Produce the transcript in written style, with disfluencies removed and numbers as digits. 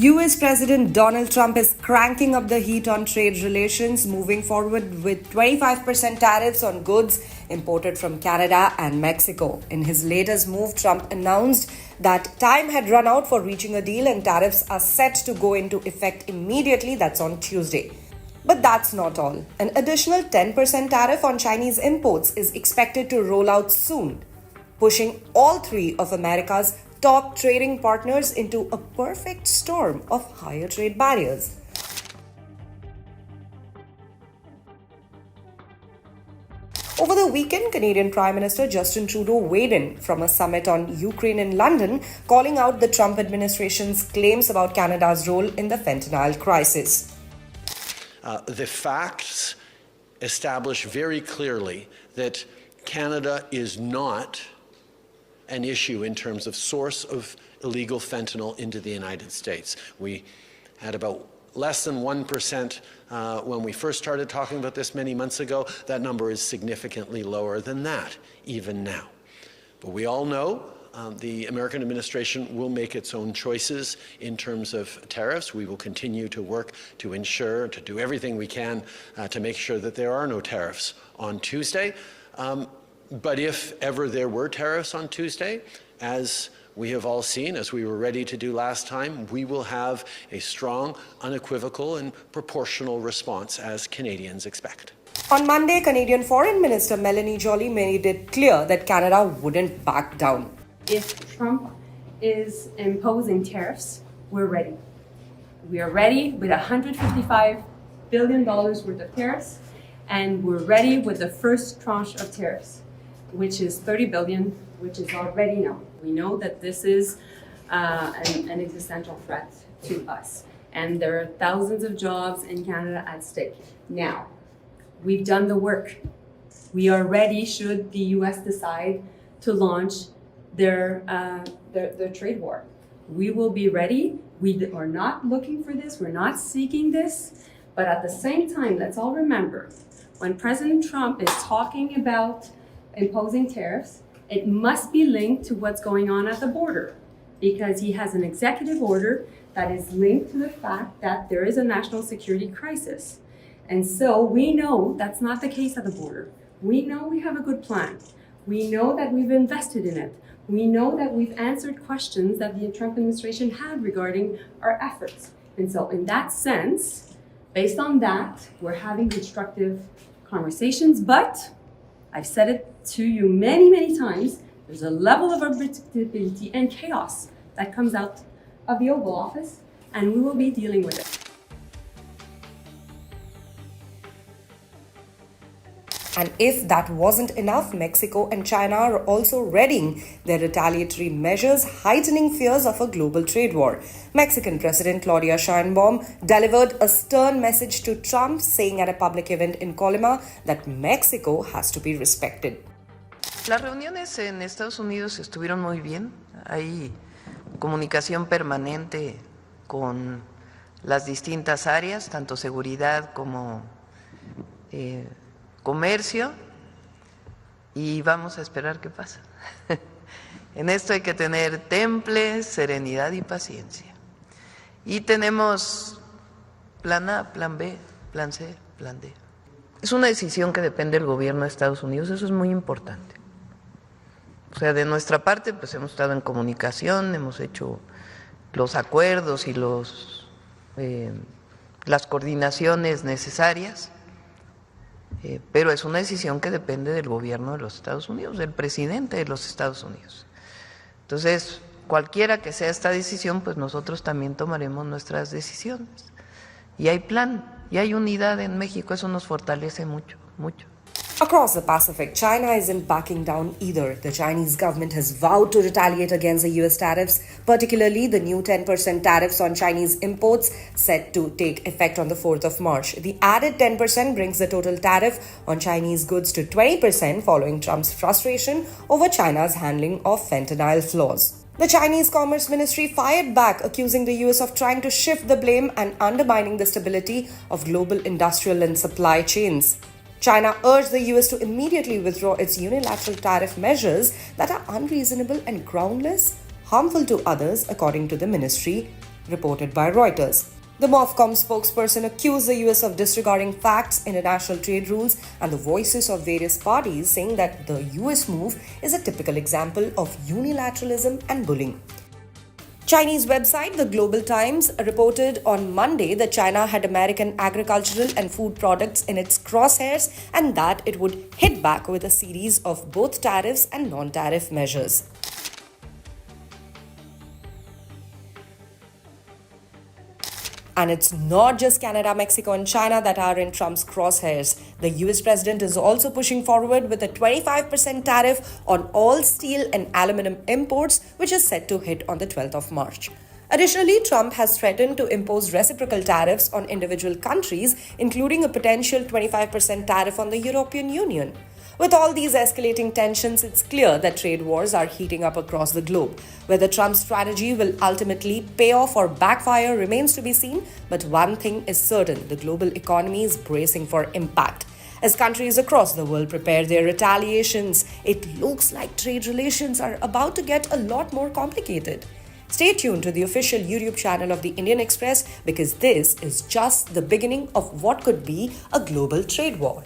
US President Donald Trump is cranking up the heat on trade relations, moving forward with 25% tariffs on goods imported from Canada and Mexico. In his latest move, Trump announced that time had run out for reaching a deal and tariffs are set to go into effect immediately. That's on Tuesday. But that's not all. An additional 10% tariff on Chinese imports is expected to roll out soon, pushing all three of America's top trading partners into a perfect storm of higher trade barriers. Over the weekend, Canadian Prime Minister Justin Trudeau weighed in from a summit on Ukraine in London, calling out the Trump administration's claims about Canada's role in the fentanyl crisis. The facts establish very clearly that Canada is not an issue in terms of source of illegal fentanyl into the United States. We had about less than 1% when we first started talking about this many months ago. That number is significantly lower than that, even now. But we all know the American administration will make its own choices in terms of tariffs. We will continue to work to ensure, to do everything we can to make sure that there are no tariffs on Tuesday. But if ever there were tariffs on Tuesday, as we have all seen, as we were ready to do last time, we will have a strong, unequivocal, and proportional response as Canadians expect. On Monday, Canadian Foreign Minister Melanie Joly made it clear that Canada wouldn't back down. If Trump is imposing tariffs, we're ready. We are ready with $155 billion worth of tariffs, and we're ready with the first tranche of tariffs, which is $30 billion, which is already known. We know that this is an existential threat to us, and there are thousands of jobs in Canada at stake. Now, we've done the work. We are ready should the US decide to launch their trade war. We will be ready. We are not looking for this. We're not seeking this. But at the same time, let's all remember, when President Trump is talking about imposing tariffs, it must be linked to what's going on at the border, because he has an executive order that is linked to the fact that there is a national security crisis. And so we know that's not the case at the border. We know we have a good plan. We know that we've invested in it. We know that we've answered questions that the Trump administration had regarding our efforts. And so in that sense, based on that, we're having constructive conversations, but I've said it to you many, many times, there's a level of unpredictability and chaos that comes out of the Oval Office, and we will be dealing with it. And if that wasn't enough, Mexico and China are also readying their retaliatory measures, heightening fears of a global trade war. Mexican President Claudia Sheinbaum delivered a stern message to Trump, saying at a public event in Colima that Mexico has to be respected. Las reuniones en Estados Unidos estuvieron muy bien. Hay comunicación permanente con las distintas áreas, tanto seguridad como comercio, y vamos a esperar qué pasa. En esto hay que tener temple, serenidad y paciencia. Y tenemos plan A, plan B, plan C, plan D. Es una decisión que depende del gobierno de Estados Unidos, eso es muy importante. O sea, de nuestra parte, pues hemos estado en comunicación, hemos hecho los acuerdos y las coordinaciones necesarias. Pero es una decisión que depende del gobierno de los Estados Unidos, del presidente de los Estados Unidos. Entonces, cualquiera que sea esta decisión, pues nosotros también tomaremos nuestras decisiones. Y hay plan, y hay unidad en México, eso nos fortalece mucho, mucho. Across the Pacific, China isn't backing down either. The Chinese government has vowed to retaliate against the US tariffs, particularly the new 10% tariffs on Chinese imports set to take effect on the 4th of March. The added 10% brings the total tariff on Chinese goods to 20% following Trump's frustration over China's handling of fentanyl flaws. The Chinese Commerce Ministry fired back, accusing the US of trying to shift the blame and undermining the stability of global industrial and supply chains. China urged the US to immediately withdraw its unilateral tariff measures that are unreasonable and groundless, harmful to others, according to the ministry, reported by Reuters. The MOFCOM spokesperson accused the US of disregarding facts, international trade rules, and the voices of various parties, saying that the US move is a typical example of unilateralism and bullying. Chinese website The Global Times reported on Monday that China had American agricultural and food products in its crosshairs and that it would hit back with a series of both tariffs and non-tariff measures. And it's not just Canada, Mexico, and China that are in Trump's crosshairs. The US president is also pushing forward with a 25% tariff on all steel and aluminum imports, which is set to hit on the 12th of March. Additionally, Trump has threatened to impose reciprocal tariffs on individual countries, including a potential 25% tariff on the European Union. With all these escalating tensions, it's clear that trade wars are heating up across the globe. Whether Trump's strategy will ultimately pay off or backfire remains to be seen, but one thing is certain: the global economy is bracing for impact. As countries across the world prepare their retaliations, it looks like trade relations are about to get a lot more complicated. Stay tuned to the official YouTube channel of the Indian Express, because this is just the beginning of what could be a global trade war.